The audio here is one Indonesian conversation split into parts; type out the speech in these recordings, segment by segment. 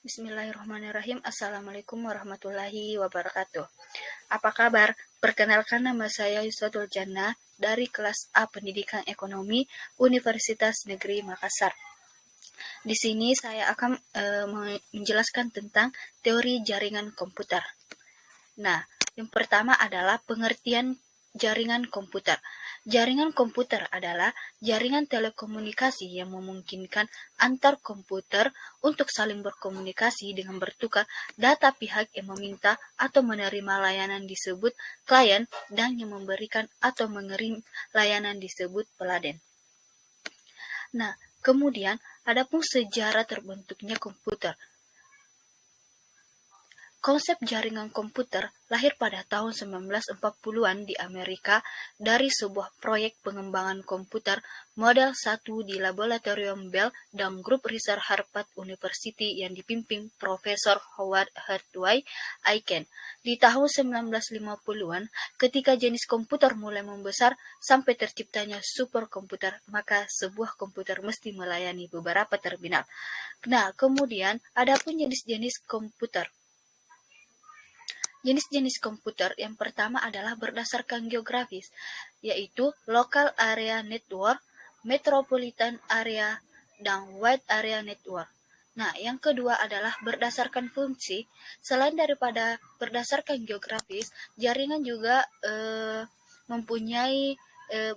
Bismillahirrahmanirrahim. Assalamualaikum warahmatullahi wabarakatuh. Apa kabar? Perkenalkan, nama saya Yusratul Jannah dari kelas A Pendidikan Ekonomi Universitas Negeri Makassar. Di sini saya akan menjelaskan tentang teori jaringan komputer. Nah, yang pertama adalah pengertian jaringan komputer. Jaringan komputer adalah jaringan telekomunikasi yang memungkinkan antar komputer untuk saling berkomunikasi dengan bertukar data pihak yang meminta atau menerima layanan disebut klien dan yang memberikan atau mengirim layanan disebut peladen. Nah, kemudian adapun sejarah terbentuknya komputer. Konsep jaringan komputer lahir pada tahun 1940-an di Amerika dari sebuah proyek pengembangan komputer model 1 di Laboratorium Bell dan grup riset Harvard University yang dipimpin Profesor Howard Hartwig Aiken. Di tahun 1950-an, ketika jenis komputer mulai membesar sampai terciptanya superkomputer, maka sebuah komputer mesti melayani beberapa terminal. Nah, kemudian ada pun jenis-jenis komputer. Jenis-jenis komputer yang pertama adalah berdasarkan geografis, yaitu Local Area Network, Metropolitan Area, dan Wide Area Network. Nah, yang kedua adalah berdasarkan fungsi. Selain daripada berdasarkan geografis, jaringan juga mempunyai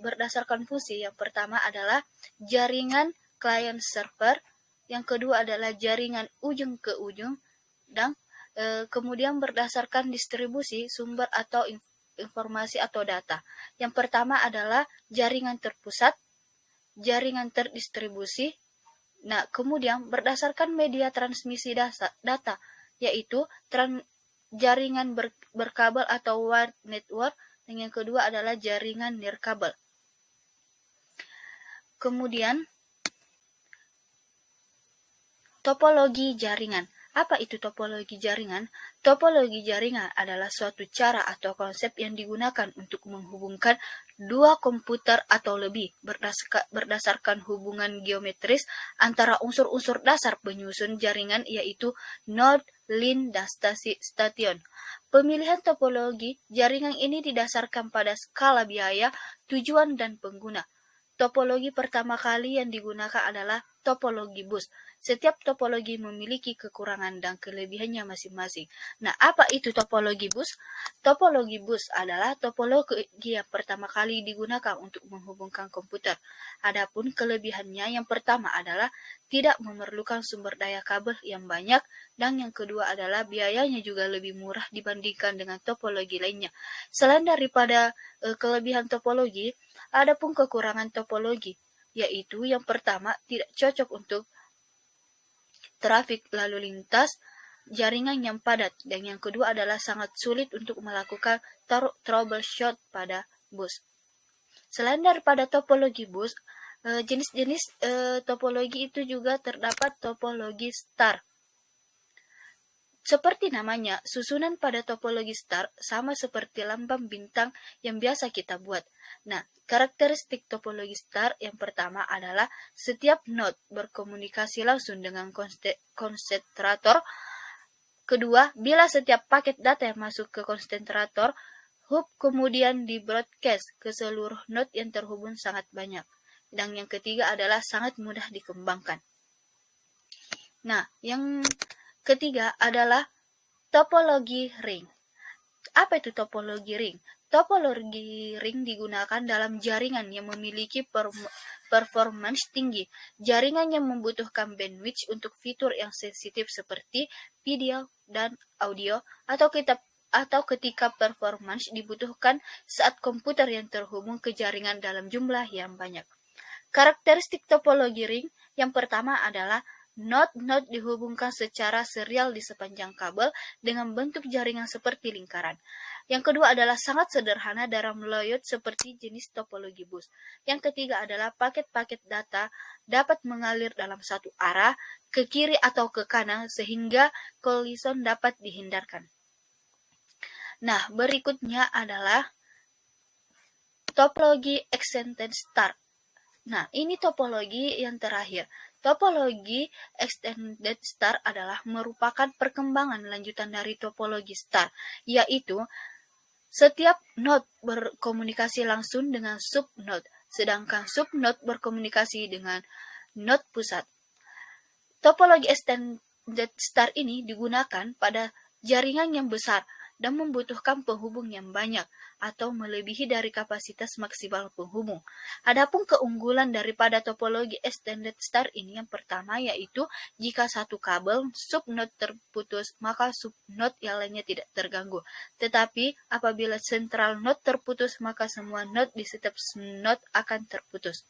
berdasarkan fungsi. Yang pertama adalah jaringan client server, yang kedua adalah jaringan ujung ke ujung, dan kemudian berdasarkan distribusi sumber atau informasi atau data. Yang pertama adalah jaringan terpusat, jaringan terdistribusi. Nah, kemudian berdasarkan media transmisi data, yaitu jaringan berkabel atau wired network, dan yang kedua adalah jaringan nirkabel. Kemudian topologi jaringan. Apa itu topologi jaringan? Topologi jaringan adalah suatu cara atau konsep yang digunakan untuk menghubungkan dua komputer atau lebih berdasarkan hubungan geometris antara unsur-unsur dasar penyusun jaringan, yaitu node, link, dan station. Pemilihan topologi jaringan ini didasarkan pada skala biaya, tujuan, dan pengguna. Topologi pertama kali yang digunakan adalah topologi bus. Setiap topologi memiliki kekurangan dan kelebihannya masing-masing. Nah, apa itu topologi bus? Topologi bus adalah topologi yang pertama kali digunakan untuk menghubungkan komputer. Adapun kelebihannya, yang pertama adalah tidak memerlukan sumber daya kabel yang banyak, dan yang kedua adalah biayanya juga lebih murah dibandingkan dengan topologi lainnya. Selain daripada kelebihan topologi, adapun kekurangan topologi, yaitu yang pertama tidak cocok untuk trafik lalu lintas, jaringan yang padat, dan yang kedua adalah sangat sulit untuk melakukan troubleshoot pada bus. Selain daripada topologi bus, jenis-jenis topologi itu juga terdapat topologi star. Seperti namanya, susunan pada topologi star sama seperti lambang bintang yang biasa kita buat. Nah, karakteristik topologi star yang pertama adalah setiap node berkomunikasi langsung dengan konsentrator. Kedua, bila setiap paket data yang masuk ke konsentrator, hub kemudian di broadcast ke seluruh node yang terhubung sangat banyak. Dan yang ketiga adalah sangat mudah dikembangkan. Nah, yang ketiga adalah topologi ring. Apa itu topologi ring? Topologi ring digunakan dalam jaringan yang memiliki performance tinggi. Jaringan yang membutuhkan bandwidth untuk fitur yang sensitif seperti video dan audio, atau ketika performance dibutuhkan saat komputer yang terhubung ke jaringan dalam jumlah yang banyak. Karakteristik topologi ring yang pertama adalah node-node dihubungkan secara serial di sepanjang kabel dengan bentuk jaringan seperti lingkaran. Yang kedua adalah sangat sederhana dalam layout seperti jenis topologi bus. Yang ketiga adalah paket-paket data dapat mengalir dalam satu arah, ke kiri atau ke kanan, sehingga collision dapat dihindarkan. Nah, berikutnya adalah topologi extended star. Nah, ini topologi yang terakhir. Topologi extended star adalah merupakan perkembangan lanjutan dari topologi star, yaitu setiap node berkomunikasi langsung dengan subnode, sedangkan subnode berkomunikasi dengan node pusat. Topologi extended star ini digunakan pada jaringan yang besar dan membutuhkan penghubung yang banyak atau melebihi dari kapasitas maksimal penghubung. Adapun keunggulan daripada topologi extended star ini yang pertama yaitu jika satu kabel subnode terputus, maka subnode yang lainnya tidak terganggu. Tetapi apabila central node terputus, maka semua node di setiap node akan terputus.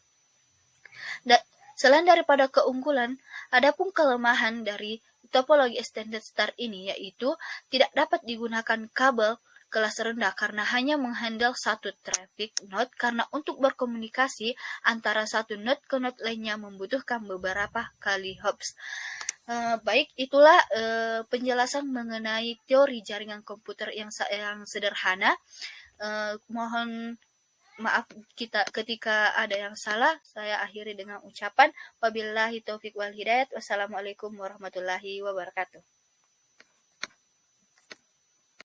Selain daripada keunggulan, adapun kelemahan dari topologi extended star ini yaitu tidak dapat digunakan kabel kelas rendah karena hanya menghandle satu traffic node, karena untuk berkomunikasi antara satu node ke node lainnya membutuhkan beberapa kali hops. Baik, itulah penjelasan mengenai teori jaringan komputer yang sederhana. Mohon maaf ketika ada yang salah. Saya akhiri dengan ucapan wabillahi taufik wal hidayat. Wassalamualaikum warahmatullahi wabarakatuh.